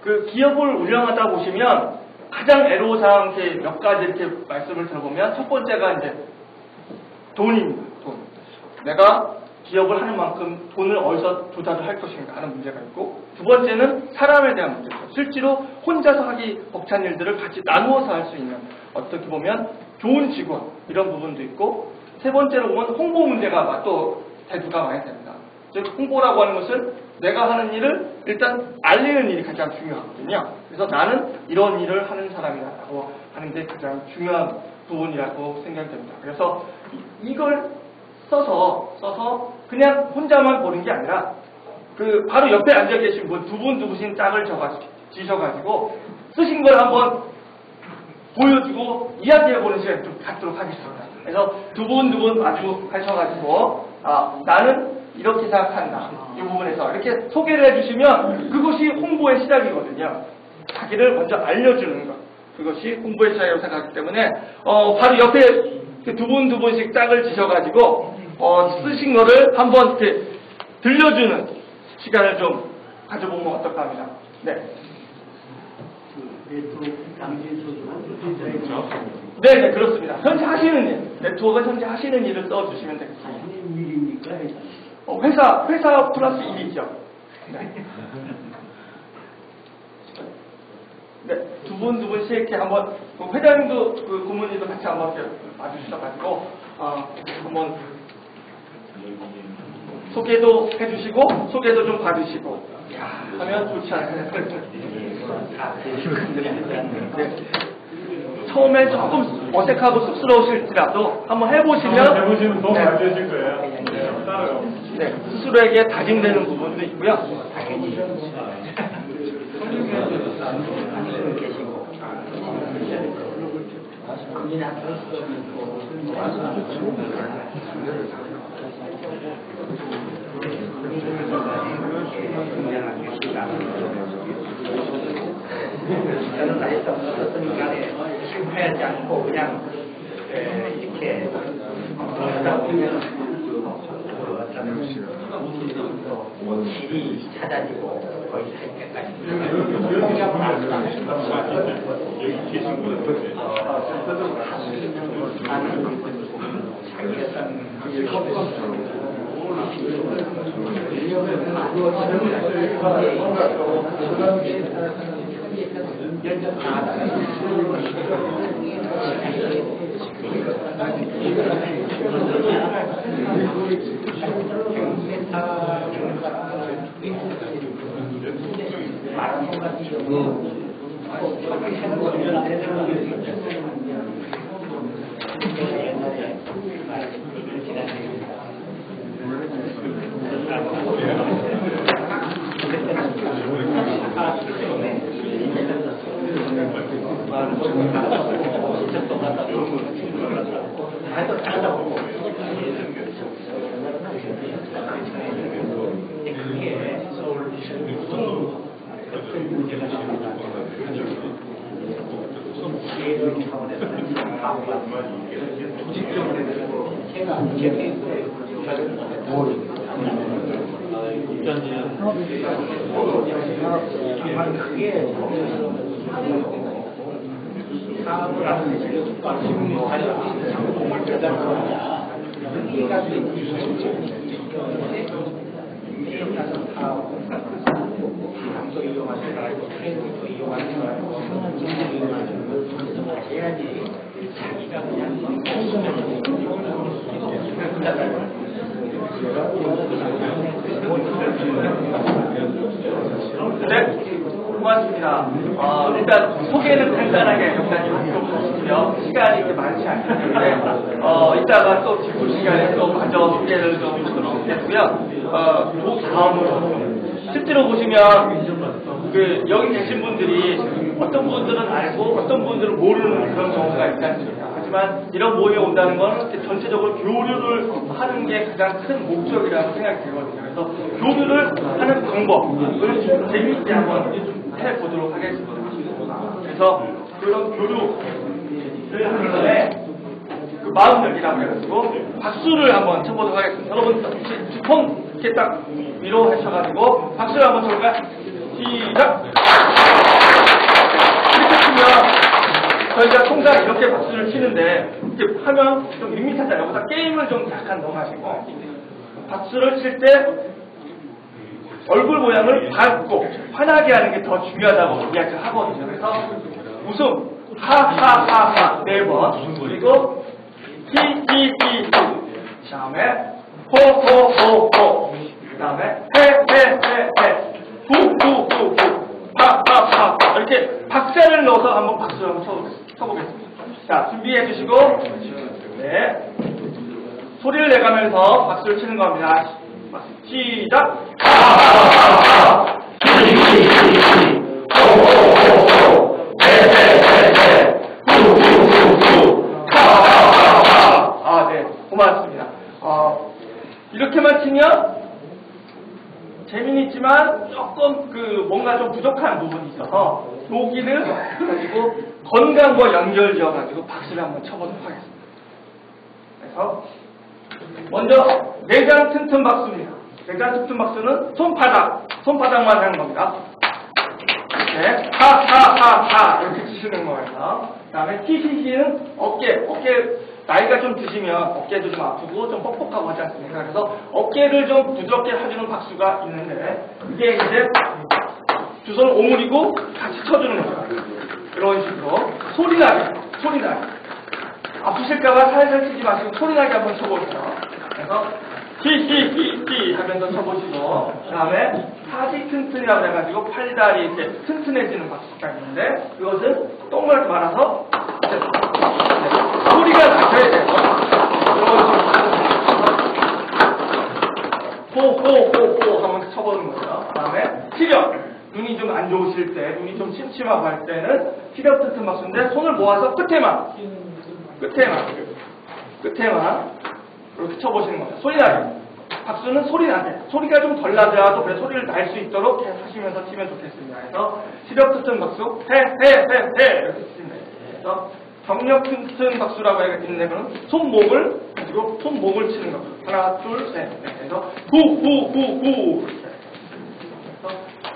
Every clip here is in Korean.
그 기업을 운영하다 보시면 가장 애로사항 몇 가지 이렇게 말씀을 들어보면 첫 번째가 이제 돈입니다. 돈. 내가 기업을 하는 만큼 돈을 어디서 조달을 할 것인가 하는 문제가 있고, 두 번째는 사람에 대한 문제죠. 실제로 혼자서 하기 벅찬 일들을 같이 나누어서 할 수 있는, 어떻게 보면 좋은 직원, 이런 부분도 있고, 세 번째로 보면 홍보 문제가 또 대두가 많이 됩니다. 즉 홍보라고 하는 것은 내가 하는 일을 일단 알리는 일이 가장 중요하거든요. 그래서 나는 이런 일을 하는 사람이다라고 하는 게 가장 중요한 부분이라고 생각됩니다. 그래서 이걸 써서 그냥 혼자만 보는 게 아니라 그 바로 옆에 앉아 계신 분 두 분씩 짝을 지셔가지고 쓰신 걸 한번 보여주고 이야기해보는 시간 좀 갖도록 하겠습니다. 그래서 두 분 마주 하셔가지고 나는 이렇게 생각한다. 이 부분에서 이렇게 소개를 해주시면 그것이 홍보의 시작이거든요. 자기를 먼저 알려주는 것. 그것이 홍보의 시작이라고 생각하기 때문에 바로 옆에 두 분씩 짝을 지셔가지고 쓰신 거를 한번 이렇게 들려주는 시간을 좀 가져보면 어떨까 합니다. 네. 네, 그렇습니다. 현재 하시는 일, 네트워크는 현재 하시는 일을 써주시면 되겠습니다. 회사 플러스 일이죠. 네, 두 분씩 이렇게 한번 회장님도 그 고문님도 같이 한번 와주셔가지고 한번 소개도 해주시고 소개도 좀 받으시고 하면 좋지 않을까요? 네. 처음에 조금 어색하고 쑥스러우실지라도 한번 해보시면 도움 많이 되실 거예요. 네, 스스로에게 다짐되는 부분도 있고요. 저는 나이도 어떤 간에 실패하지 않고 그냥 이렇게 하다 보면 어떤 길이 찾아지고 거의 할 때까지 자기 사업을 하는 공을 배달하거나 여기가 방도 이용하지 말고 트레이닝도 이용하지 말고 해야지 자기가 그냥 네, 고맙습니다. 일단 소개는 간단하게 역사님 해주시고요. 시간이 이렇게 많지 않기 때문에 이따가 또 뒷부 시간에 또 가져 소개를 좀 하도록 하겠고요. 그 다음으로 실제로 보시면 여기 계신 분들이 어떤 분들은 알고 어떤 분들은 모르는 그런 경우가 있지 않습니까? 하지만 이런 모임에 온다는 건 전체적으로 교류를 하는 게 가장 큰 목적이라고 생각이 들거든요. 그래서 교류를 하는 방법을 재미있게 한번 해보도록 하겠습니다. 그래서 그런 교류를 하기 전에 그 마음 열기라고 해가지고 박수를 한번 쳐보도록 하겠습니다. 여러분 손 이렇게 딱 위로 하셔가지고 박수를 한번 쳐볼까요? 시작! 저희가 통상 이렇게 박수를 치는데 이렇게 하면 좀 밋밋하잖아요. 그래서 게임을 좀 약간 넘어가시고 박수를 칠 때 얼굴 모양을 밝고 환하게 하는 게 더 중요하다고 이야기를 하거든요. 그래서 웃음 하하하하 4번 그리고 히히히히 그 다음에 호호호호 그 다음에 헤헤헤헤 후후후후 하하하 이렇게 박자를 넣어서 한번 박수 한번 쳐보겠습니다. 자, 준비해 주시고 네 소리를 내가면서 박수를 치는 겁니다. 시작. 하하하하 히히히히 호호호호 헤헤헤헤 후후후후 하하하하 아, 네 고맙습니다. 이렇게만 치면 재미있지만 조금 뭔가 좀 부족한 부분이 있어서 여기를 가지고 건강과 연결지어 가지고 박수를 한번 쳐보도록 하겠습니다. 그래서 먼저 내장 튼튼 박수입니다. 내장 튼튼 박수는 손바닥만 하는 겁니다. 네, 하하하하 이렇게 치시는 거예요. 그 다음에 히히히는 어깨 나이가 좀 드시면 어깨도 좀 아프고 좀 뻑뻑하고 하지 않습니까? 그래서 어깨를 좀 부드럽게 해주는 박수가 있는데 이게 이제 두 손을 오므리고 같이 쳐주는 거죠. 이런 식으로 소리나게 아프실까봐 살살 치지 마시고 소리나게 한번 쳐보세요. 그래서 히히히히 하면서 쳐보시고 그 다음에 하지 튼튼이라고 해가지고 팔다리 이렇게 튼튼해지는 박수가 있는데 그것은 동그랗게 말아서 소리가 나셔야 돼요. 호호호호 한번 쳐보는 거죠. 그 다음에 시력 눈이 좀 안 좋으실 때 눈이 좀 침침하고 할 때는 시력 튼튼 박수인데 손을 모아서 끝에만 이렇게 쳐보시는 겁니다. 소리나게 박수는 소리나게 소리가 좀 덜 나더라도 그래 소리를 날 수 있도록 하시면서 치면 좋겠습니다. 그래서 시력 튼튼 박수 헤헤헤헤 이렇게 치시면 돼요. 그래서 경력 튼튼 박수라고 있는데 그럼 손목을 가지고 손목을 치는 겁니다. 하나 둘 셋 그래서 후후후후 그래서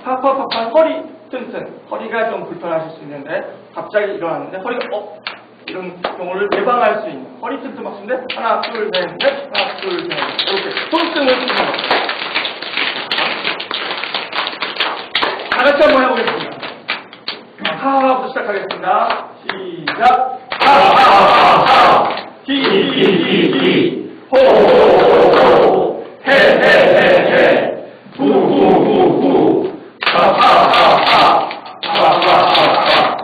파파파파 허리 튼튼 허리가 좀 불편하실 수 있는데 갑자기 일어났는데 허리가 이런 경우를 예방할 수 있는 허리 튼튼 박수인데 하나 둘 셋 넷 하나 둘 셋 이렇게 손등을 치는 겁니다. 다 같이 한번 해보겠습니다. 하하부터 시작하겠습니다. 시작. 하하하하 히히히히 호호호호 헤헤헤헤 후후후후 하하하하 하하하하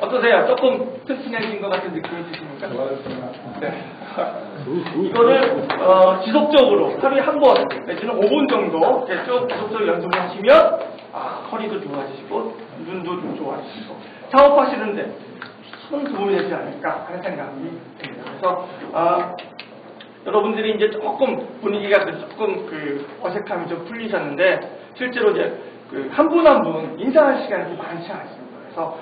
어떠세요? 조금 튼튼해진 것 같은 느낌이 드십니까? 네. 이거를 지속적으로 하루에 한 번 내지는 5분 정도 쭉 지속적으로 연습을 하시면 허리도 좋아지시고 눈도 좀 좋아지시고 작업하시는데 큰 도움이 되지 않을까 하는 생각이 듭니다. 그래서 여러분들이 이제 조금 분위기가 조금 어색함이 좀 풀리셨는데 실제로 이제 한 분 한 분 인사할 시간이 많지 않습니다. 그래서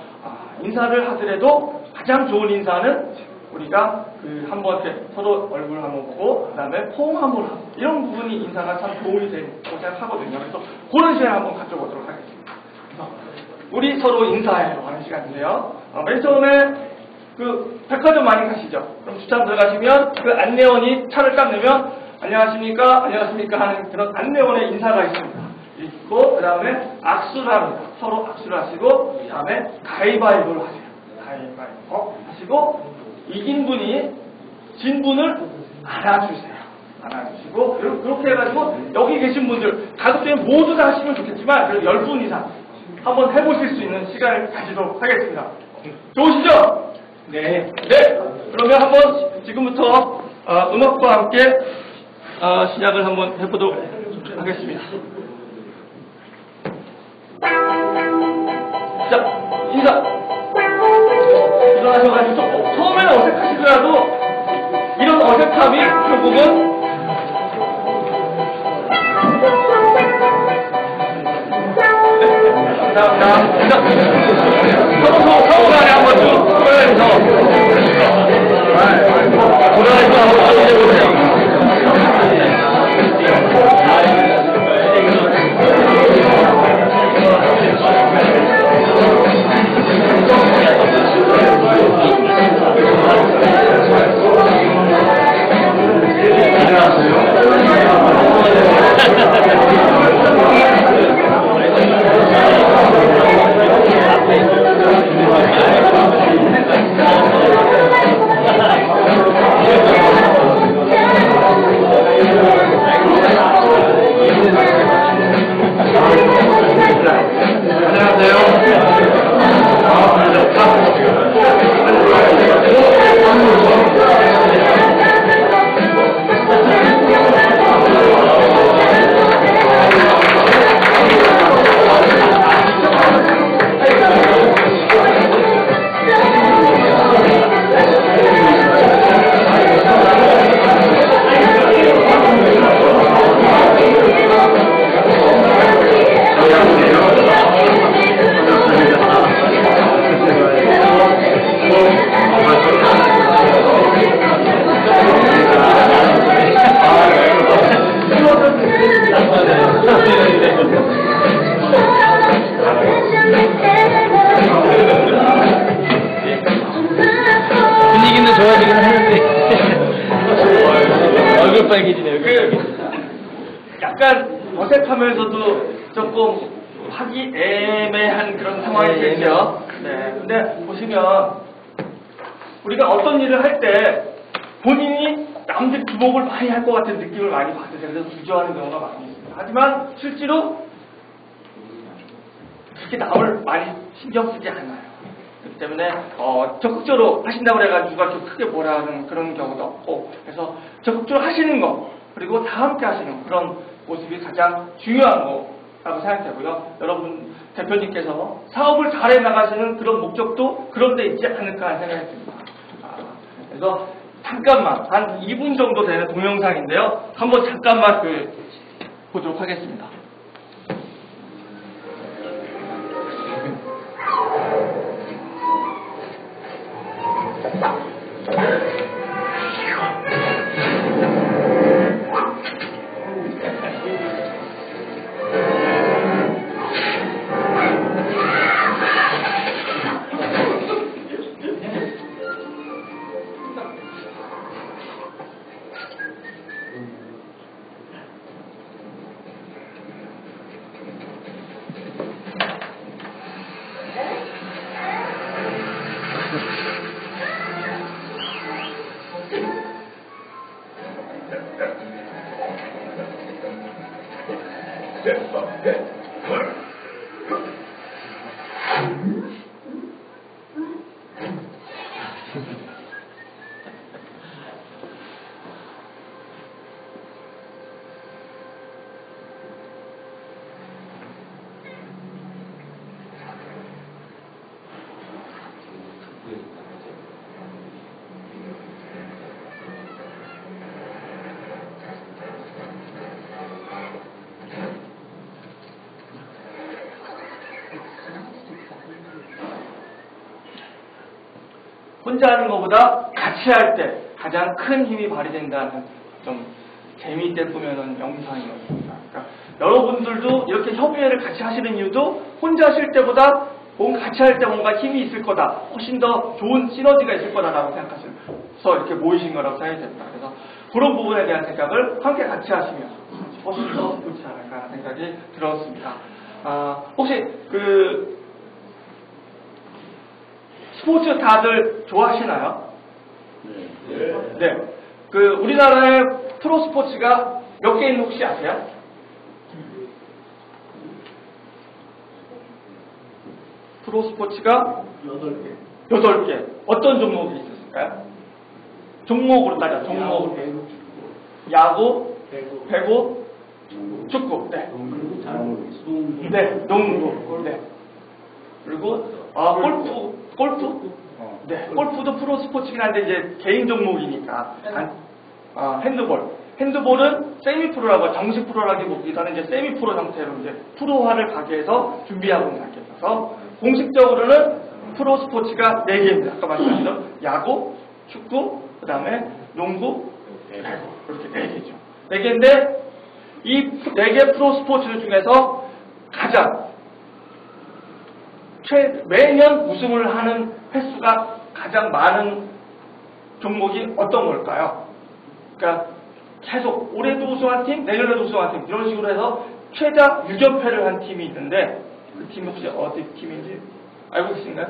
인사를 하더라도 가장 좋은 인사는 우리가 한번 서로 얼굴 한번 보고 그 다음에 포옹 한번 하고 이런 부분이 인사가 참 도움이 된다고 생각하거든요. 그래서 그런 시간 한번 가져보도록 하겠습니다. 그래서 우리 서로 인사해요 하는 시간인데요. 맨 처음에 백화점 많이 가시죠. 그럼 주차 들어가시면 안내원이 차를 딱 내면 안녕하십니까 하는 그런 안내원의 인사가 있습니다. 있고 그 다음에 악수를 합니다. 서로 악수를 하시고 그 다음에 가위바위보를 하세요. 가위바위보 하시고 이긴 분이 진 분을 안아주세요. 안아주시고 그렇게 해가지고 여기 계신 분들 가족 중에 모두 다 하시면 좋겠지만 그래도 10분 이상 한번 해보실 수 있는 시간을 가지도록 하겠습니다. 좋으시죠? 네. 그러면 한번 지금부터 음악과 함께 시작을 한번 해보도록 하겠습니다. 자, 인사. 일어나셔가지고 처음에는 어색하시더라도 이런 어색함이 결국은 감사합니다. 서로 간에 한번 쭉 돌아다니면서 한번 쭉 해보세요. 약간 어색하면서도 조금 하기 애매한 그런 상황이 되죠. 네. 근데 보시면 우리가 어떤 일을 할 때 본인이 남들 주목을 많이 할 것 같은 느낌을 많이 받으세요. 그래서 주저하는 경우가 많이 있습니다. 하지만 실제로 그렇게 남을 많이 신경 쓰지 않아요. 그렇기 때문에 적극적으로 하신다고 해가지고 누가 좀 크게 뭐라 하는 그런 경우도 없고, 그래서 적극적으로 하시는 거, 그리고 다 함께 하시는 그런 모습이 가장 중요한 거라고 생각되고요. 여러분 대표님께서 사업을 잘해 나가시는 그런 목적도 그런 데 있지 않을까 하는 생각이 듭니다. 그래서 잠깐만 한 2분 정도 되는 동영상인데요. 한번 잠깐만 보도록 하겠습니다. 혼자 하는 것보다 같이 할 때 가장 큰 힘이 발휘된다는 좀 재미있게 보면은 영상이었습니다. 그러니까 여러분들도 이렇게 협의회를 같이 하시는 이유도 혼자 하실 때보다 뭔가 같이 할 때 뭔가 힘이 있을 거다, 훨씬 더 좋은 시너지가 있을 거다라고 생각하셔서 이렇게 모이신 거라고 생각이 됩니다. 그래서 그런 부분에 대한 생각을 함께 같이 하시면 훨씬 더 좋지 않을까 생각이 들었습니다. 혹시 스포츠 다들 좋아하시나요? 네. 우리나라의 프로 스포츠가 몇 개 있는지 혹시 아세요? 프로 스포츠가 8개. 어떤 종목이 있었을까요? 종목으로 따져. 종목. 야구, 배구, 축구. 네. 네. 농구. 네. 그리고 골프? 네. 골프도 프로 스포츠긴 한데 이제 개인 종목이니까. 핸드볼은 세미 프로라고, 정식 프로라기보다는 이제 세미 프로 형태로 이제 프로화를 가게 해서 준비하고 있는 단계라서 공식적으로는 프로 스포츠가 4개입니다. 아까 말씀드린 야구, 축구, 그 다음에 농구, 배구, 이렇게 4개죠. 4개인데 이 4개 프로 스포츠 중에서 가장 매년 우승을 하는 횟수가 가장 많은 종목이 어떤 걸까요? 그러니까 계속 올해도 우승한 팀, 내년에도 우승한 팀 이런 식으로 해서 최다 6연패를 한 팀이 있는데 그 팀이 혹시 어디 팀인지 알고 계신가요?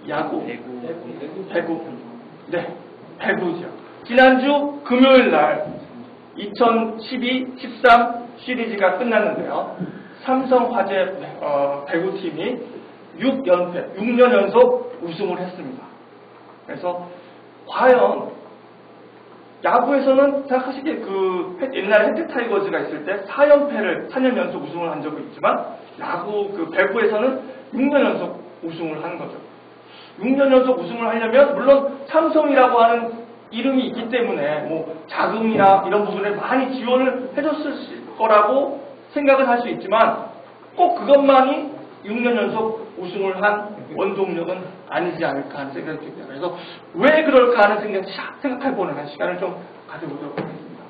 야구? 배구. 네, 배구죠. 지난주 금요일 날 2012-13 시리즈가 끝났는데요. 삼성화재 배구팀이 6년 연속 우승을 했습니다. 그래서 과연 야구에서는 생각하시기에 옛날에 해태 타이거즈가 있을 때 4년 연속 우승을 한 적이 있지만 배구에서는 6년 연속 우승을 한 거죠. 6년 연속 우승을 하려면 물론 삼성이라고 하는 이름이 있기 때문에 뭐 자금이나 이런 부분에 많이 지원을 해줬을 거라고 생각은 할 수 있지만 꼭 그것만이 6년 연속 우승을 한 원동력은 아니지 않을까 하는 생각이 듭니다. 그래서 왜 그럴까 하는 생각해보는 시간을 좀 가져보도록 하겠습니다.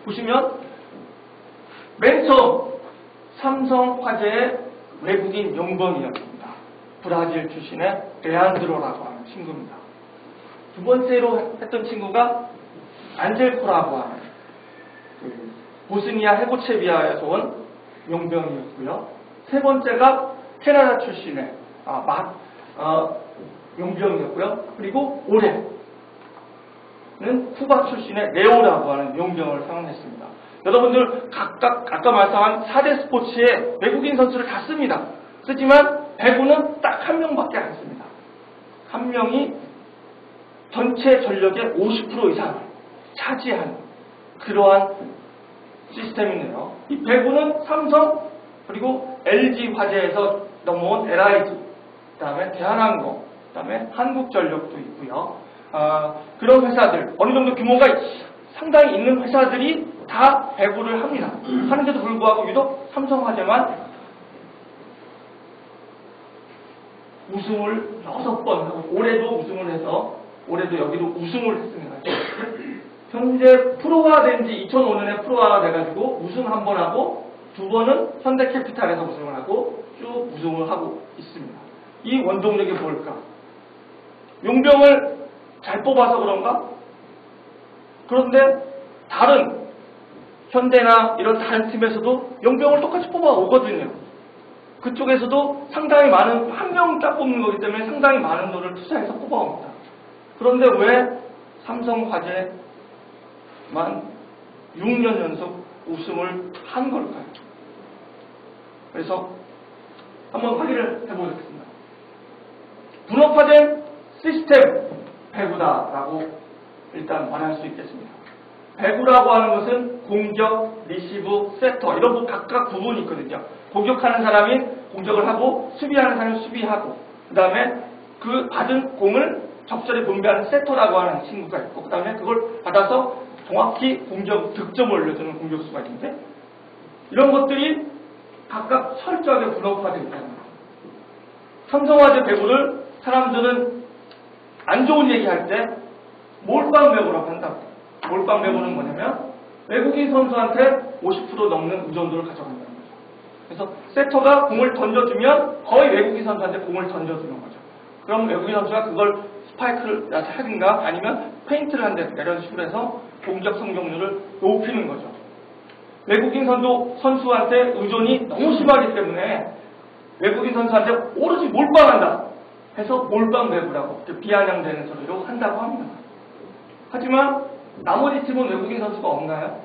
보시면 맨 처음 삼성화재의 외국인 용병이었습니다. 브라질 출신의 레안드로라고 합니다. 친구입니다. 두 번째로 했던 친구가 안젤코라고 하는 보스니아 헤고체비아에서 온 용병이었고요. 세 번째가 캐나다 출신의 용병이었고요. 그리고 올해는 쿠바 출신의 레오라고 하는 용병을 사용했습니다. 여러분들 각각 아까 말씀한 4대 스포츠에 외국인 선수를 다 씁니다. 쓰지만 배구는 딱 한 명밖에 안 씁니다. 한 명이 전체 전력의 50% 이상을 차지하는 그러한 시스템이네요. 이 배구는 삼성 그리고 LG 화재에서 넘어온 LIG, 그 다음에 대한항공, 그 다음에 한국전력도 있고요. 그런 회사들, 어느 정도 규모가 상당히 있는 회사들이 다 배구를 합니다. 하는데도 불구하고 유독 삼성화재만 우승을 6번 하고 올해도 우승을 해서 올해도 여기도 우승을 했습니다. 현재 프로화된 지 2005년에 프로화가 돼가지고 우승 한 번 하고 두 번은 현대캐피탈에서 우승을 하고 쭉 우승을 하고 있습니다. 이 원동력이 뭘까? 용병을 잘 뽑아서 그런가? 그런데 다른 현대나 이런 다른 팀에서도 용병을 똑같이 뽑아오거든요. 그쪽에서도 상당히 많은, 한 명 딱 뽑는 거기 때문에 상당히 많은 돈을 투자해서 뽑아옵니다. 그런데 왜 삼성화재만 6년 연속 우승을 한 걸까요? 그래서 한번 확인을 해보겠습니다. 분업화된 시스템 배구다라고 일단 말할 수 있겠습니다. 배구라고 하는 것은 공격, 리시브, 세터 이런 각각 부분이 있거든요. 공격하는 사람이 공격을 하고 수비하는 사람이 수비하고 그 다음에 그 받은 공을 적절히 분배하는 세터라고 하는 친구가 있고 그 다음에 그걸 받아서 정확히 득점을 올려주는 공격수가 있는데 이런 것들이 각각 철저하게 분업화되어 있다는 거예요. 삼성화재 배구를 사람들은 안 좋은 얘기할 때 몰빵 배구라고 한다고. 몰빵 배구는 뭐냐면 외국인 선수한테 50% 넘는 의존도를 가져간다는 거죠. 그래서 세터가 공을 던져주면 거의 외국인 선수한테 공을 던져주는 거죠. 그럼 외국인 선수가 그걸 스파이크를 하든가 아니면 페인트를 한다 이런 식으로 해서 공격 성공률을 높이는 거죠. 외국인 선수한테 의존이 너무 심하기 때문에 외국인 선수한테 오로지 몰빵한다 해서 몰빵 배구라고 비아냥되는 소리로 한다고 합니다. 하지만 나머지 팀은 외국인 선수가 없나요?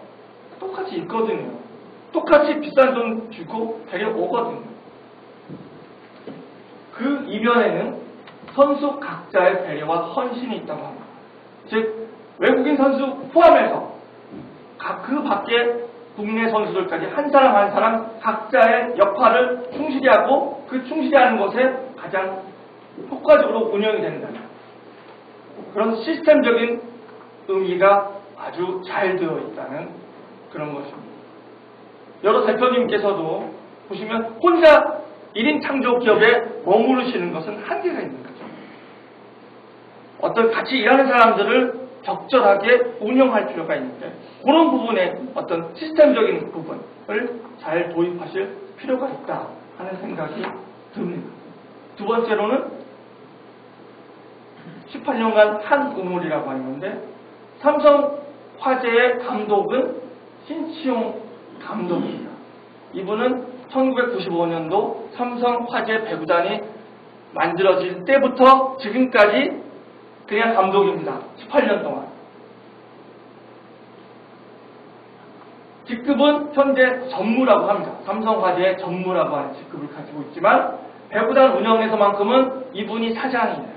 똑같이 있거든요. 똑같이 비싼 돈 주고 데려오거든요. 그 이면에는 선수 각자의 배려와 헌신이 있다고 합니다. 즉 외국인 선수 포함해서 그 밖에 국내 선수들까지 한 사람 한 사람 각자의 역할을 충실히 하고 그 충실히 하는 것에 가장 효과적으로 운영이 된다. 그런 시스템적인 의미가 아주 잘 되어 있다는 그런 것입니다. 여러 대표님께서도 보시면 혼자 1인 창조 기업에 머무르시는 것은 한계가 있는 거죠. 어떤 같이 일하는 사람들을 적절하게 운영할 필요가 있는데 그런 부분에 어떤 시스템적인 부분을 잘 도입하실 필요가 있다 하는 생각이 듭니다. 두 번째로는 18년간 한우물이라고 하는데 삼성화재의 감독은 신치용 감독입니다. 이분은 1995년도 삼성화재 배구단이 만들어질 때부터 지금까지 그냥 감독입니다. 18년 동안. 직급은 현재 전무라고 합니다. 삼성화재의 전무라고 하는 직급을 가지고 있지만 배구단 운영에서만큼은 이분이 사장이에요.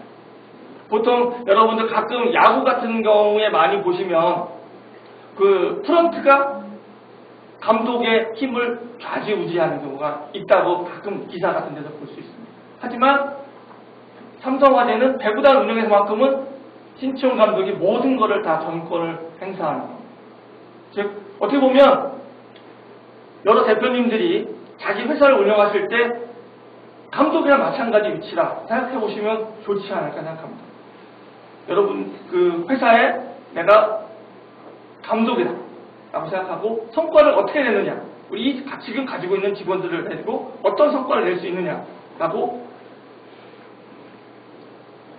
보통 여러분들 가끔 야구 같은 경우에 많이 보시면 그 프런트가 감독의 힘을 좌지우지하는 경우가 있다고 가끔 기사 같은 데서 볼 수 있습니다. 하지만 삼성화재는 배구단 운영에서만큼은 신치용 감독이 모든 것을 다 전권을 행사하는 겁니다. 즉 어떻게 보면 여러 대표님들이 자기 회사를 운영하실 때 감독이랑 마찬가지 위치라 생각해 보시면 좋지 않을까 생각합니다. 여러분 그 회사에 내가 감독이다 라고 생각하고 성과를 어떻게 내느냐, 우리 지금 가지고 있는 직원들을 가지고 어떤 성과를 낼 수 있느냐 라고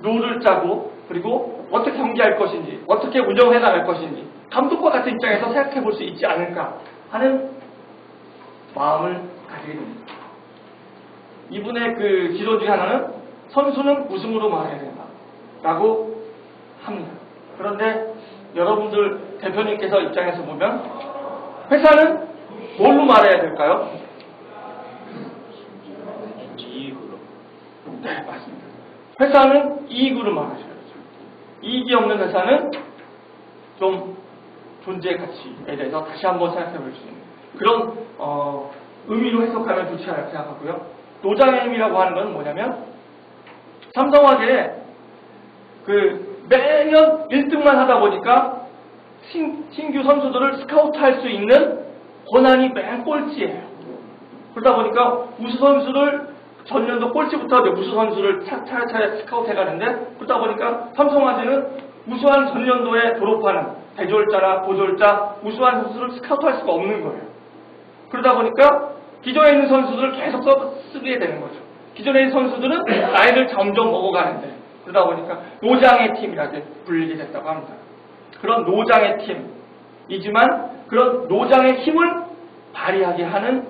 룰을 짜고 그리고 어떻게 경기할 것인지 어떻게 운영해 나갈 것인지 감독과 같은 입장에서 생각해 볼 수 있지 않을까 하는 마음을 가지게 됩니다. 이분의 그 지론 중에 하나는 선수는 우승으로 말해야 된다 라고 합니다. 그런데 여러분들 대표님께서 입장에서 보면 회사는 뭘로 말해야 될까요? 이익으로. 네, 맞습니다. 회사는 이익으로 말하셔야죠. 이익이 없는 회사는 좀 존재 가치에 대해서 다시 한번 생각해 볼 수 있는 그런 의미로 해석하면 좋지 않을까 생각하고요. 노장의 힘이라고 하는 건 뭐냐면 삼성화재에 그 매년 1등만 하다 보니까 신규 선수들을 스카우트할 수 있는 권한이 맨 꼴찌예요. 그러다 보니까 우수 선수를 전년도 꼴찌부터 우수 선수를 차례차례 스카우트 해가는데 그러다 보니까 삼성화재는 우수한 전년도에 졸업하는 대졸자나 고졸자 우수한 선수를 스카우트할 수가 없는 거예요. 그러다 보니까 기존에 있는 선수들을 계속 쓰게 되는 거죠. 기존에 있는 선수들은 나이를 점점 먹어가는데 그러다 보니까 노장의 팀이라고 불리게 됐다고 합니다. 그런 노장의 팀이지만 그런 노장의 힘을 발휘하게 하는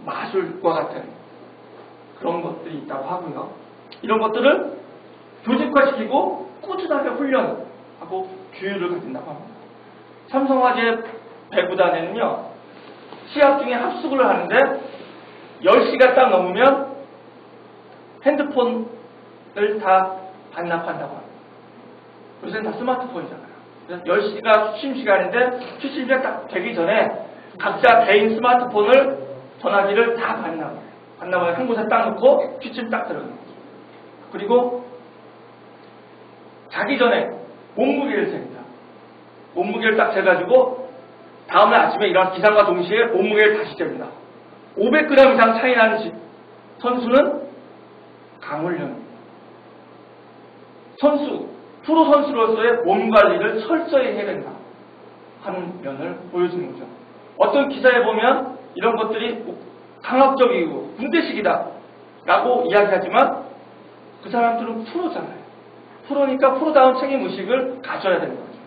마술과 같은 그런 것들이 있다고 하고요. 이런 것들을 조직화시키고 꾸준하게 훈련하고 규율을 가진다고 합니다. 삼성화재 배구단에는요. 시합 중에 합숙을 하는데 10시가 딱 넘으면 핸드폰을 다 반납한다고 합니다. 요새는 다 스마트폰이잖아요. 그래서 10시가 취침시간인데 취침시간 딱 되기 전에 각자 개인 스마트폰을 전화기를 다 반납해요. 반납을 한 곳에 딱 놓고 취침 딱 들어가는 거죠. 그리고 자기 전에 몸무게를 잽니다. 몸무게를 딱 재가지고 다음날 아침에 일어나서 기상과 동시에 몸무게를 다시 잽니다. 500g 이상 차이 나는 선수는 강훈련. 프로 선수로서의 몸 관리를 철저히 해야 된다 하는 면을 보여주는 거죠. 어떤 기사에 보면 이런 것들이 강압적이고 군대식이다 라고 이야기하지만 그 사람들은 프로잖아요. 프로니까 프로다운 책임의식을 가져야 되는 거죠.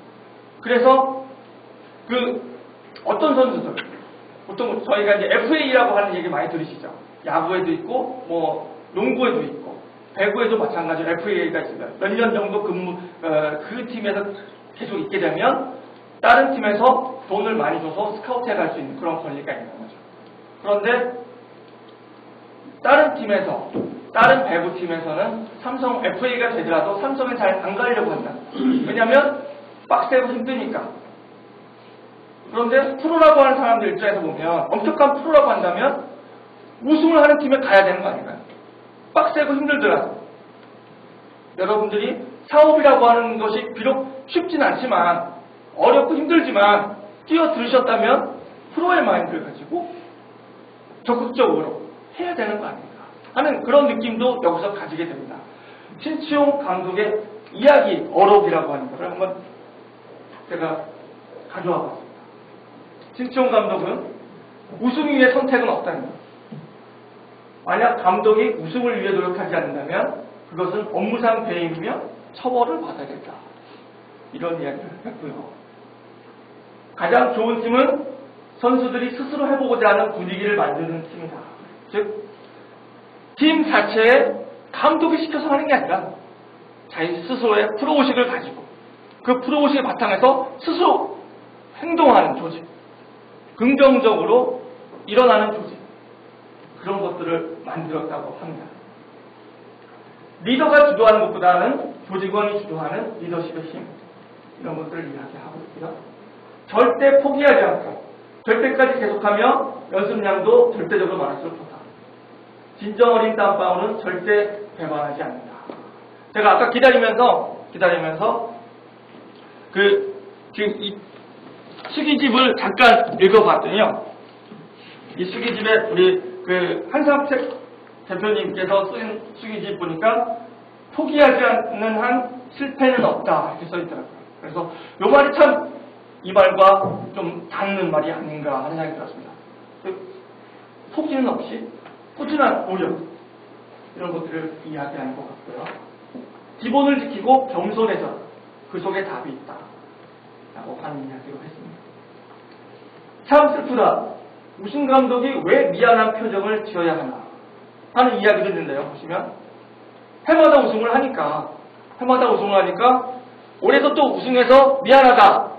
그래서 어떤 선수들 보통 저희가 이제 FA라고 하는 얘기 많이 들으시죠. 야구에도 있고 뭐 농구에도 있고 배구에도 마찬가지로 FA가 있습니다. 몇 년 정도 그 팀에서 계속 있게 되면 다른 팀에서 돈을 많이 줘서 스카우트 해갈 수 있는 그런 권리가 있는 거죠. 그런데 다른 팀에서 다른 배구팀에서는 삼성 FA가 되더라도 삼성에 잘 안 가려고 한다. 왜냐하면 빡세고 힘드니까. 그런데 프로라고 하는 사람들 입장에서 보면 엄격한 프로라고 한다면 우승을 하는 팀에 가야 되는 거 아닌가요? 빡세고 힘들더라도 여러분들이 사업이라고 하는 것이 비록 쉽진 않지만 어렵고 힘들지만 뛰어들으셨다면 프로의 마인드를 가지고 적극적으로 해야 되는 거 아닌가 하는 그런 느낌도 여기서 가지게 됩니다. 신치용 감독의 이야기 어록이라고 하는 것을 한번 제가 가져와 봤습니다. 신치용 감독은 우승 위의 선택은 없다는 것. 만약 감독이 우승을 위해 노력하지 않는다면 그것은 업무상 배임이며 처벌을 받아야겠다. 이런 이야기를 했고요. 가장 좋은 팀은 선수들이 스스로 해보고자 하는 분위기를 만드는 팀이다. 즉, 팀 자체에 감독이 시켜서 하는 게 아니라 자기 스스로의 프로의식을 가지고 그 프로의식을 바탕에서 스스로 행동하는 조직, 긍정적으로 일어나는 조직, 그런 것들을 만들었다고 합니다. 리더가 주도하는 것보다는 조직원이 주도하는 리더십의 힘, 이런 것들을 이야기하고 있고요. 절대 포기하지 않고 절대까지 계속하며 연습량도 절대적으로 많을수록 좋다. 진정 어린 땀방울은 절대 배반하지 않는다. 제가 아까 기다리면서 지금 이 수기집을 잠깐 읽어봤더니요. 이 수기집에 우리 한상택 대표님께서 쓴 수기집 보니까 포기하지 않는 한 실패는 없다 이렇게 써있더라고요. 그래서 이 말이 참 이 말과 좀 닿는 말이 아닌가 하는 생각이 들었습니다. 포기는 없이 꾸준한 노력 이런 것들을 이야기하는 것 같고요. 기본을 지키고 겸손해서 그 속에 답이 있다 라고 하는 이야기로 했습니다. 참 슬프다. 우승 감독이 왜 미안한 표정을 지어야 하나 하는 이야기도 있는데요. 보시면 해마다 우승을 하니까 올해도 또 우승해서 미안하다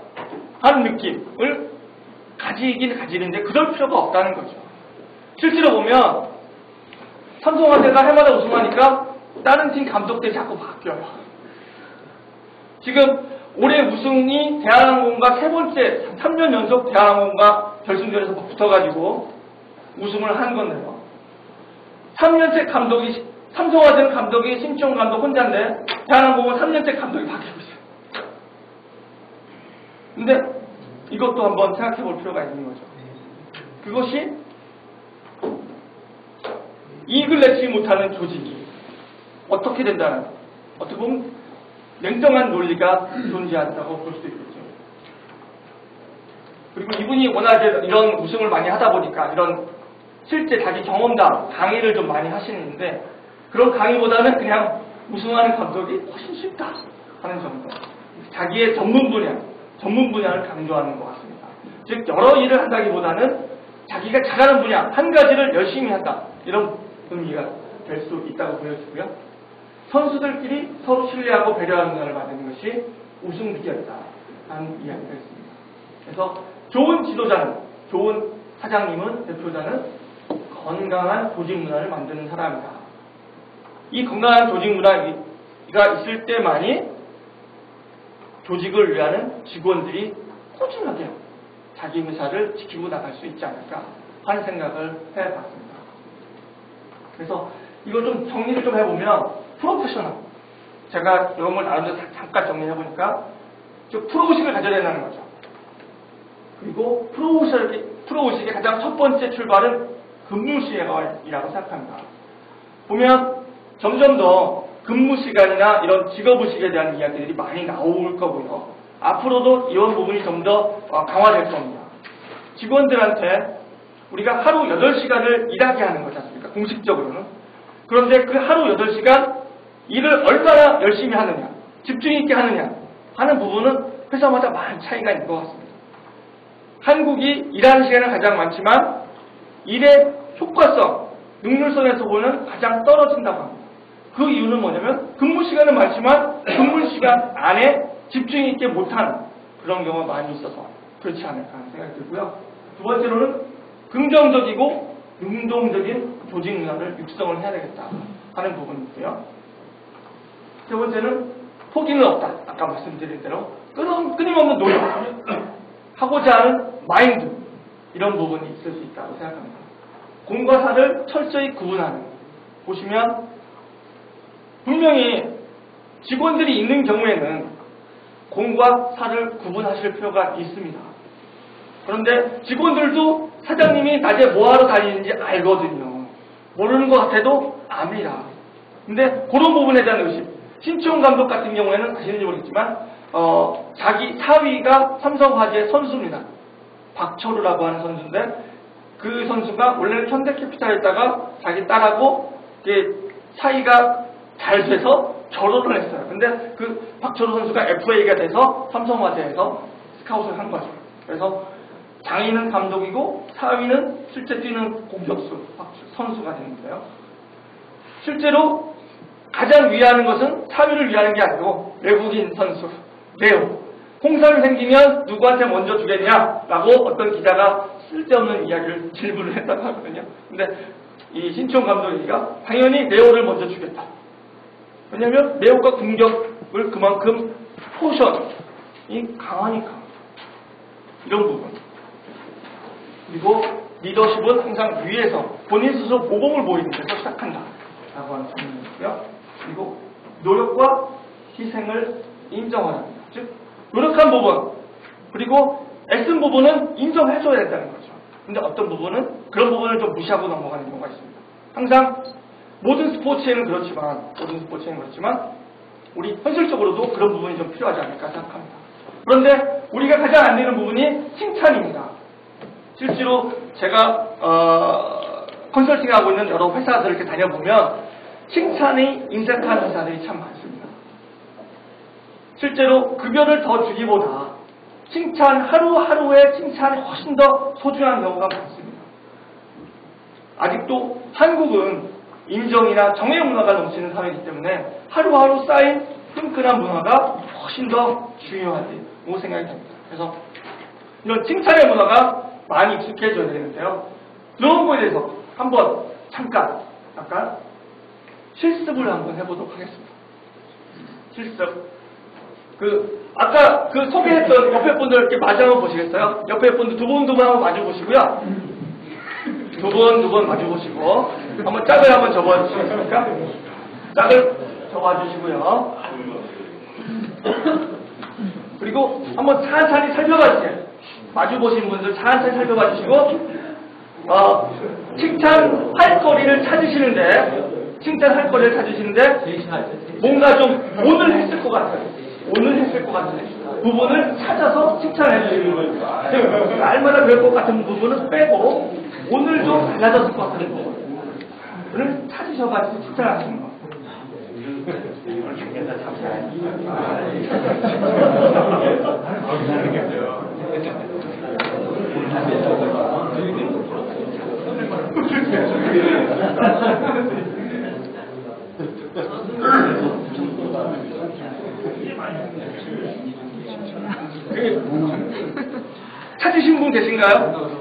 하는 느낌을 가지는데 그럴 필요가 없다는 거죠. 실제로 보면 삼성화재가 해마다 우승하니까 다른 팀 감독들이 자꾸 바뀌어요. 지금 올해 우승이 대한항공과 3년 연속 대한항공과 결승전에서 붙어가지고 우승을 한 건데요. 3년째 감독이, 삼성화재는 감독이 신치용 감독 혼자인데 대한항공은 3년째 감독이 바뀌고 있어요. 근데 이것도 한번 생각해 볼 필요가 있는 거죠. 그것이 이익을 내지 못하는 조직이 어떻게 된다는, 어떻게 보면 냉정한 논리가 존재한다고 볼 수도 있겠죠. 그리고 이분이 워낙 이런 우승을 많이 하다 보니까 이런 실제 자기 경험담 강의를 좀 많이 하시는데 그런 강의보다는 그냥 우승하는 감독이 훨씬 쉽다 하는 정도. 자기의 전문 분야를 강조하는 것 같습니다. 즉 여러 일을 한다기보다는 자기가 잘하는 분야 한 가지를 열심히 한다 이런 의미가 될 수 있다고 보여지고요. 선수들끼리 서로 신뢰하고 배려하는 것을 만드는 것이 우승 비결이다 하는 이야기가 있습니다. 그래서 좋은 지도자는, 좋은 사장님은, 대표자는 건강한 조직 문화를 만드는 사람이다. 이 건강한 조직 문화가 있을 때만이 조직을 위하는 직원들이 꾸준하게 자기 회사를 지키고 나갈 수 있지 않을까 하는 생각을 해봤습니다. 그래서 이걸 좀 정리를 좀 해보면 프로페셔널, 제가 이런 걸 나름대로 잠깐 정리해보니까 즉 프로의식을 가져야 된다는 거죠. 그리고 프로의식의 가장 첫 번째 출발은 근무시간이라고 생각합니다. 보면 점점 더 근무시간이나 이런 직업의식에 대한 이야기들이 많이 나올 거고요. 앞으로도 이런 부분이 좀 더 강화될 겁니다. 직원들한테 우리가 하루 8시간을 일하게 하는 거지 않습니까? 공식적으로는. 그런데 그 하루 8시간 일을 얼마나 열심히 하느냐, 집중 있게 하느냐 하는 부분은 회사마다 많은 차이가 있는 것 같습니다. 한국이 일하는 시간은 가장 많지만 일의 효과성, 능률선에서 보면 가장 떨어진다고 합니다. 그 이유는 뭐냐면 근무 시간은 많지만 근무 시간 안에 집중 있게 못하는 그런 경우가 많이 있어서 그렇지 않을까 하는 생각이 들고요. 두 번째로는 긍정적이고 능동적인 조직 문화를 육성을 해야 되겠다 하는 부분이 있고요. 세 번째는 포기는 없다. 아까 말씀드린 대로 끊임없는 노력, 하고자 하는 마인드 이런 부분이 있을 수 있다고 생각합니다. 공과 사를 철저히 구분하는, 보시면 분명히 직원들이 있는 경우에는 공과 사를 구분하실 필요가 있습니다. 그런데 직원들도 사장님이 낮에 뭐하러 다니는지 알거든요. 모르는 것 같아도 압니다. 근데 그런 부분에 대한 의식, 신치용 감독 같은 경우에는 아시는지 모르겠지만 자기 사위가 삼성화재 선수입니다. 박철우라고 하는 선수인데 그 선수가 원래는 현대캐피탈에 있다가 자기 딸하고 사이가 잘 돼서 결혼을 했어요. 근데 그 박철우 선수가 FA가 돼서 삼성화재에서 스카웃을 한 거죠. 그래서 장인은 감독이고 사위는 실제 뛰는 공격수 선수가 되는데요. 실제로 가장 위하는 것은 사위를 위하는 게 아니고 외국인 선수 레오. 홍상이 생기면 누구한테 먼저 주겠냐라고 어떤 기자가 쓸데없는 이야기를 질문을 했다고 하거든요. 근데 이 신치용 감독이가 당연히 레오를 먼저 주겠다. 왜냐하면 레오가 공격을 그만큼 포션이 강하니까. 이런 부분. 그리고 리더십은 항상 위에서 본인 스스로 모범을 보이는 데서 시작한다 라고 하는 점이고요. 그리고 노력과 희생을 인정하는 겁니다. 즉 노력한 부분 그리고 애쓴 부분은 인정해줘야 된다는 거죠. 근데 어떤 부분은 그런 부분을 좀 무시하고 넘어가는 경우가 있습니다. 항상 모든 스포츠에는 그렇지만 우리 현실적으로도 그런 부분이 좀 필요하지 않을까 생각합니다. 그런데 우리가 가장 안 되는 부분이 칭찬입니다. 실제로 제가 컨설팅하고 있는 여러 회사들 이렇게 다녀보면 칭찬이 인색한 회사들이 참 많습니다. 실제로 급여를 더 주기보다 칭찬, 하루하루의 칭찬이 훨씬 더 소중한 경우가 많습니다. 아직도 한국은 인정이나 정의 문화가 넘치는 사회이기 때문에 하루하루 쌓인 끈끈한 문화가 훨씬 더 중요하다고 생각이 듭니다. 그래서 이런 칭찬의 문화가 많이 익숙해져야 되는데요. 그런 거에 대해서 한번 잠깐 실습을 한번 해보도록 하겠습니다. 실습. 아까 소개했던 옆에 분들 이렇게 마주 한번 보시겠어요? 옆에 분들 두 분 한번 마주 보시고요. 두 분 마주 보시고 한번 짝을 한번 접어주시겠습니까? 짝을 접어주시고요. 그리고 한번 찬찬히 살펴봐 주세요. 마주 보신 분들 찬찬히 살펴봐 주시고 칭찬할 거리를 찾으시는데 뭔가 좀 오늘 했을 것 같은 부분을 찾아서 칭찬해 주시는 거예요. 날마다 배울 것 같은 부분은 빼고 오늘 좀 달라졌을 것 같은 부분을 찾으셔가지고 칭찬하시는 거예요. 찾으신 분 계신가요?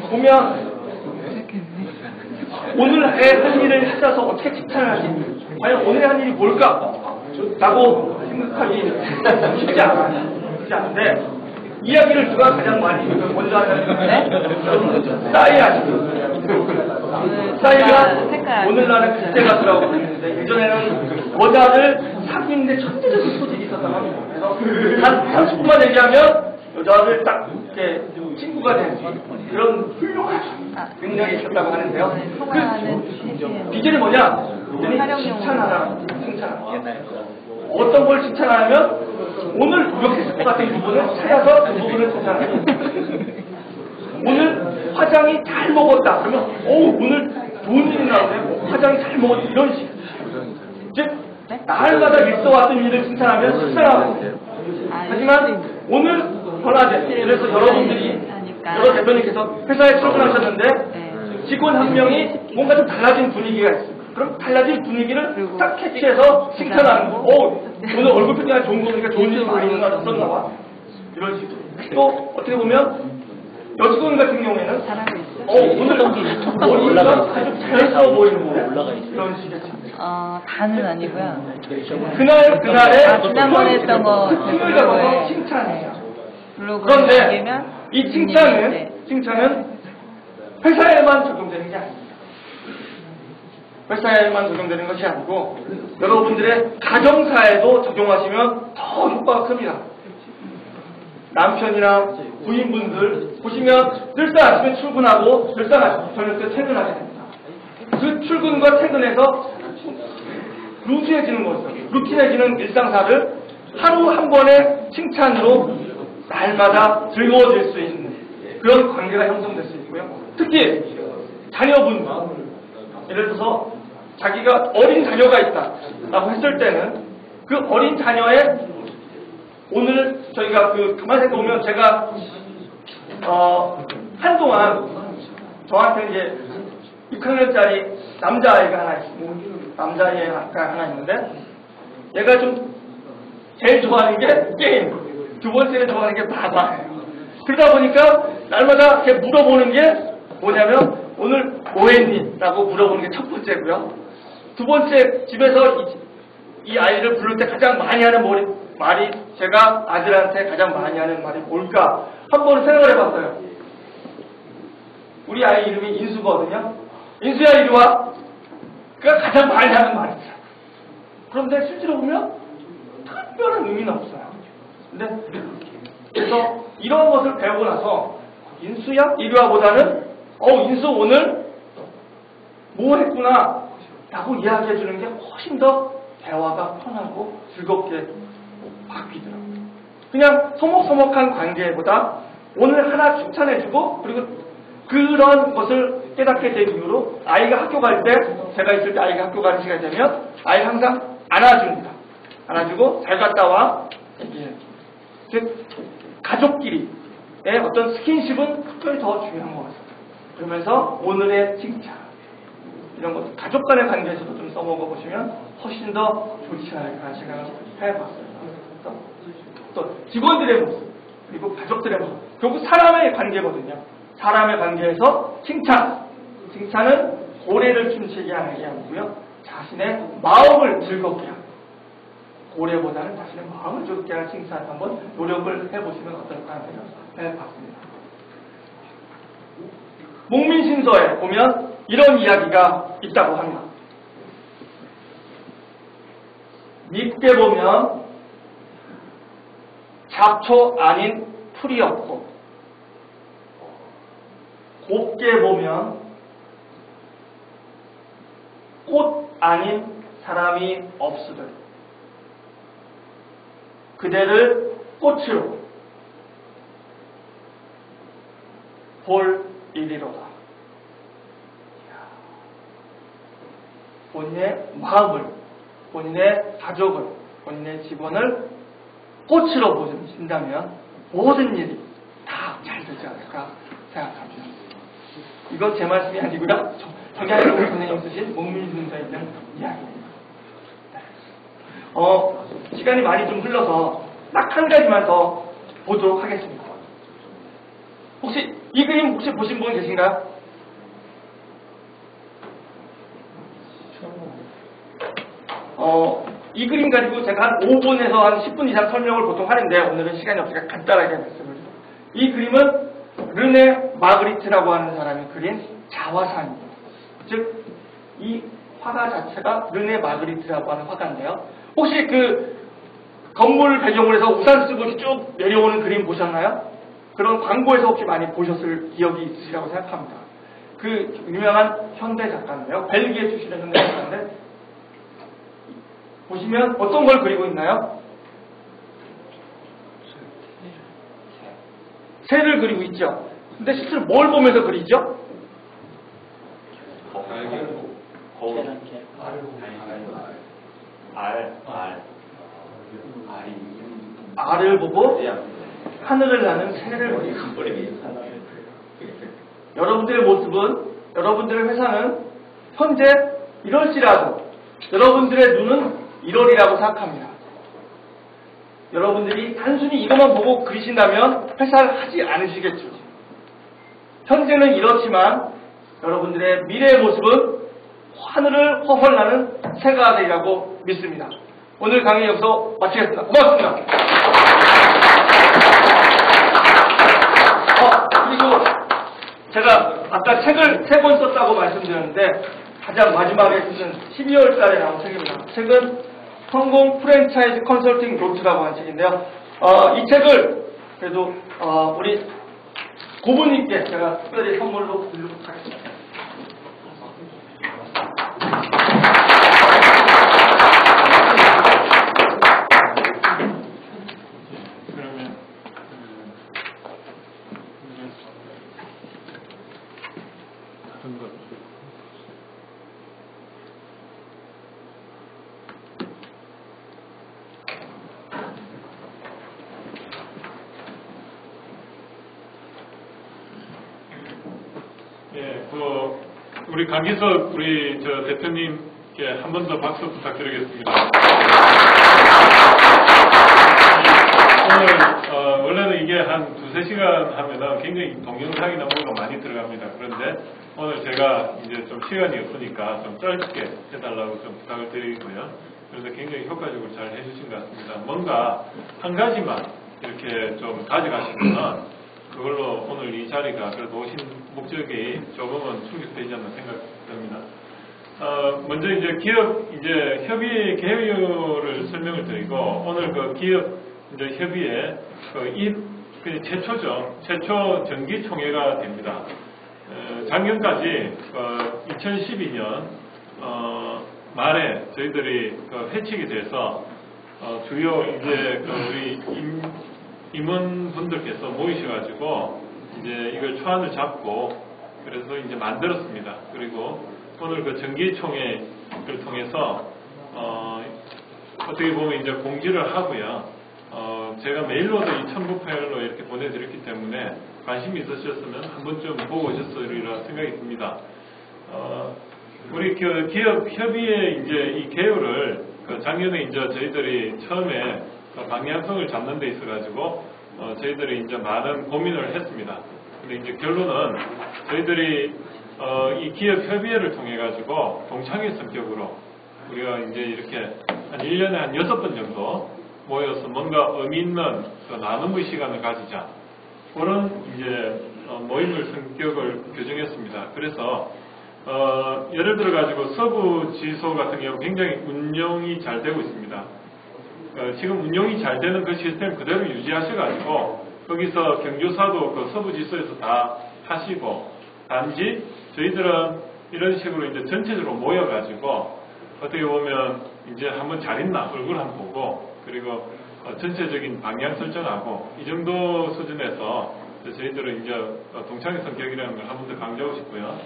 보면 오늘 한 일을 찾아서 어떻게 칭찬을 하지? 과연 오늘 한 일이 뭘까? 라고 생각하기 쉽지 않은데 이야기를 누가 가장 많이 먼저 하냐면 싸이가 오늘날은 그때 가수라고 부르는데 예전에는 여자를 사귀는데 천재적인 소질이 있었다고 합니다. 그래서 한 30분만 얘기하면 여자를 딱 이렇게 친구가 되는 그런 훌륭한 능력이 있었다고 하는데요. 그 비결이 뭐냐? 칭찬하라. 어떤 걸 칭찬하냐면 오늘 노력했을 것 같은 부분을 찾아서 그 부분을 칭찬해요. 오늘 화장이 잘 먹었다. 그러면 오늘 좋은 일이 나오네. 화장이 잘 먹었다. 이런 식. 즉 날마다 있어왔던 일을 칭찬하면 식상하고 하지만 오늘 변화돼. 그래서 여러분들이 여러 대표님께서 회사에 출근하셨는데 직원 한 명이 뭔가 좀 달라진 분위기가 있습니다. 그럼 달라진 분위기를 딱 캐치해서 칭찬하는 거. 오늘 얼굴 표정이 좋은 거니까 좋은 일이 많이 있었나 봐. 이런 식으로. 또 어떻게 보면 여직원 같은 경우에는 오늘 머리가 아주 자연스러워 보이는 거. 이런 식이죠. 다는 아니고요. 그날에 지난번에 했던 거 힘을 잡아서 칭찬해요. 그런데 이 칭찬은 회사에만 적용되는 게 아닙니다. 회사에만 적용되는 것이 아니고 여러분들의 가정사에도 적용하시면 더 효과가 큽니다. 남편이나 부인분들 보시면 늘상 아침에 출근하고 늘상 저녁 때 퇴근하게 됩니다. 그 출근과 퇴근에서 루틴해지는 거죠. 루틴해지는 일상사를 하루 한 번의 칭찬으로 날마다 즐거워질 수 있는 그런 관계가 형성될 수 있고요. 특히 자녀분, 예를 들어서 자기가 어린 자녀가 있다라고 했을 때는 그 어린 자녀의 오늘 저희가 가만히 생각해보면 제가 한동안 저한테 이제 6학년짜리 남자아이가 하나 있습니다. 남자아이가 하나 있는데 얘가 좀 제일 좋아하는 게 게임, 두 번째로 좋아하는 게 만화예요. 그러다 보니까 날마다 이렇게 물어보는 게 뭐냐면 오늘 뭐 했니? 라고 물어보는 게 첫 번째고요. 두 번째, 집에서 이 아이를 부를 때 가장 많이 하는 말이 제가 아들한테 가장 많이 하는 말이 뭘까? 한번 생각을 해봤어요. 우리 아이 이름이 인수거든요. 인수야 이리 와. 그가 가장 많이 하는 말이죠. 그런데 실제로 보면 특별한 의미는 없어요. 근데 그래서 이런 것을 배우고 나서 인수야 이리 와보다는 인수 오늘 뭐 했구나 라고 이야기해 주는 게 훨씬 더 대화가 편하고 즐겁게 바뀌더라고요. 그냥 서먹서먹한 관계보다 오늘 하나 칭찬해주고 그리고 그런 것을 깨닫게 된 이후로 아이가 학교 갈 때 제가 있을 때 아이가 학교 가는 시간이 되면 아이가 항상 안아줍니다. 안아주고 잘 갔다 와. 즉 가족끼리의 어떤 스킨십은 특별히 더 중요한 것 같습니다. 그러면서 오늘의 칭찬 이런 것들 가족 간의 관계에서도 좀 써먹어 보시면 훨씬 더 좋지 않을까 생각을 해봤습니다. 또 직원들의 모습 그리고 가족들의 모습 결국 사람의 관계거든요. 사람의 관계에서 칭찬은 고래를 춤추게 하는 게 아니고요. 자신의 마음을 즐겁게 하는 고래보다는 자신의 마음을 즐겁게 하는 칭찬 한번 노력을 해보시면 어떨까 하는 생각을 해봤습니다. 목민신서에 보면 이런 이야기가 있다고 합니다. 밉게 보면 잡초 아닌 풀이 없고 곱게 보면 꽃 아닌 사람이 없으들 그대를 꽃으로 볼 일이로다. 본인의 마음을, 본인의 가족을, 본인의 직원을 꽃으로 보신다면 모든 일이 다 잘 되지 않을까 생각합니다. 이거 제 말씀이 아니고요. 정약용 선생님 쓰신 목민신서에 있는 이야기입니다. 시간이 많이 좀 흘러서 딱 한 가지만 더 보도록 하겠습니다. 혹시 이 그림 혹시 보신 분 계신가요? 이 그림 가지고 제가 한 5분에서 한 10분 이상 설명을 보통 하는데 오늘은 시간이 없으니까 간단하게 말씀을 드립니다. 이 그림은 르네 마그리트라고 하는 사람이 그린 자화상입니다. 즉, 이 화가 자체가 르네 마그리트라고 하는 화가인데요. 혹시 그 건물 배경으로 해서 우산 쓰고 쭉 내려오는 그림 보셨나요? 그런 광고에서 혹시 많이 보셨을 기억이 있으시라고 생각합니다. 그 유명한 현대 작가인데요. 벨기에 출신의 현대 작가인데 보시면 어떤 걸 그리고 있나요? 새를 그리고 있죠. 근데 실제로 뭘 보면서 그리죠? 알을 보고 하늘을 나는 새를 그리고 여러분들의 모습은, 여러분들의 회사는 현재 이럴지라도 여러분들의 눈은 이러리라고 생각합니다. 여러분들이 단순히 이것만 보고 그리신다면 회사를 하지 않으시겠죠. 현재는 이렇지만 여러분들의 미래의 모습은 하늘을 허헐나는 새가 되리라고 믿습니다. 오늘 강의 여기서 마치겠습니다. 고맙습니다. 그리고 제가 아까 책을 3권 썼다고 말씀드렸는데 가장 마지막에 쓴 12월 달에 나온 책입니다. 책은 성공 프랜차이즈 컨설팅 노트라고 하는 책인데요. 이 책을 그래도 우리 고모님께 제가 특별히 선물로 드리도록 하겠습니다. 우리 강기석 우리 대표님께 한 번 더 박수 부탁드리겠습니다. 오늘 원래는 이게 한 2~3시간 하면은 굉장히 동영상이나 뭐가 많이 들어갑니다. 그런데 오늘 제가 이제 좀 시간이 없으니까 좀 짧게 해달라고 좀 부탁을 드리고요. 그래서 굉장히 효과적으로 잘 해주신 것 같습니다. 뭔가 한 가지만 이렇게 좀 가져가시면 그걸로 오늘 이 자리가 그래도 오신 목적이 조금은 충족되지 않나 생각됩니다. 먼저 이제 기업 협의 개요를 설명을 드리고 오늘 그 기업 협의회 최초 정기 총회가 됩니다. 작년까지 2012년 말에 저희들이 회칙이 돼서 주요 이제 우리 임원분들께서 모이셔가지고 이제 이걸 초안을 잡고 그래서 이제 만들었습니다. 그리고 오늘 그 정기총회를 통해서 어떻게 보면 이제 공지를 하고요. 제가 메일로도 이 첨부 파일로 이렇게 보내드렸기 때문에 관심이 있으셨으면 한 번쯤 보고 오셨으리라 생각이 듭니다. 우리 기업 협의회 이제 이 개요를 작년에 이제 저희들이 처음에 방향성을 잡는 데 있어가지고 저희들이 이제 많은 고민을 했습니다. 근데 이제 결론은 저희들이 이 기업 협의회를 통해 가지고 동창회 성격으로 우리가 이제 이렇게 한 1년에 한 6번 정도 모여서 뭔가 의미 있는 나눔의 시간을 가지자. 그런 이제 모임을 성격을 규정했습니다. 그래서 예를 들어 가지고 서부 지소 같은 경우 굉장히 운영이 잘 되고 있습니다. 지금 운영이 잘 되는 그 시스템 그대로 유지하셔가지고 거기서 경조사도 그 서부 지소에서 다 하시고 단지 저희들은 이런 식으로 이제 전체적으로 모여가지고 어떻게 보면 이제 한번 잘 있나 얼굴 한번 보고 그리고 전체적인 방향 설정하고 이 정도 수준에서 저희들은 이제 동창회 성격이라는 걸 한 번 더 강조하고 싶고요.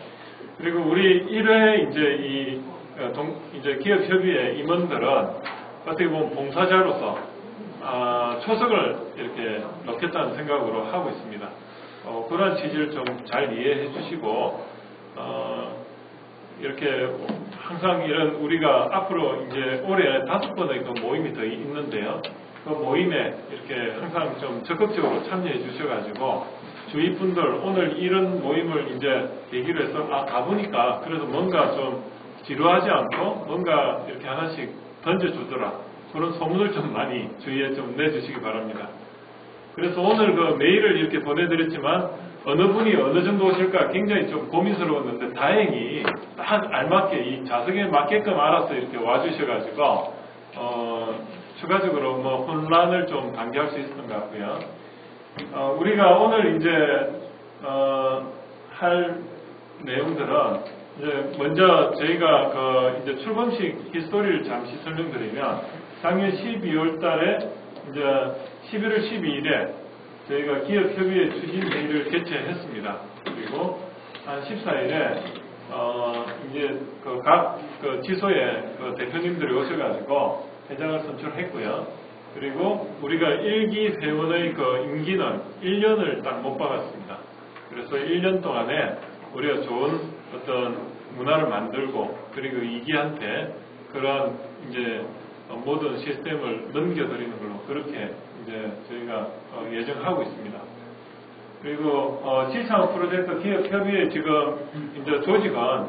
그리고 우리 1회 이제 이제 기업협의회 임원들은 어떻게 보면 봉사자로서 초석을 이렇게 넣겠다는 생각으로 하고 있습니다. 그런 취지를 좀 잘 이해해 주시고 이렇게 항상 이런 우리가 앞으로 이제 올해 5번의 그 모임이 더 있는데요. 그 모임에 이렇게 항상 좀 적극적으로 참여해 주셔가지고 주위 분들 오늘 이런 모임을 이제 계기로 해서 가보니까 그래도 뭔가 좀 지루하지 않고 뭔가 이렇게 하나씩 던져주더라. 그런 소문을 좀 많이 주위에 좀 내주시기 바랍니다. 그래서 오늘 그 메일을 이렇게 보내드렸지만 어느 분이 어느 정도 오실까 굉장히 좀 고민스러웠는데 다행히 딱 알맞게 이 자석에 맞게끔 알아서 이렇게 와주셔가지고 추가적으로 뭐 혼란을 좀 방지할 수 있었던 것 같고요. 우리가 오늘 이제 할 내용들은 이제 먼저 저희가 그 이제 출범식 히스토리를 잠시 설명드리면 작년 12월 달에 이제 11월 12일에 저희가 기업협의회 추진회의를 개최했습니다. 그리고 한 14일에 이제 각 지소의 대표님들이 오셔가지고 회장을 선출했고요. 그리고 우리가 1기 회원의 임기는 1년을 딱 못 박았습니다. 그래서 1년 동안에 우리가 좋은 어떤 문화를 만들고 그리고 2기한테 그런 이제 모든 시스템을 넘겨드리는 걸로 그렇게 이제 저희가 예정하고 있습니다. 그리고 시창 프로젝트 기업협의회 지금 이제 조직은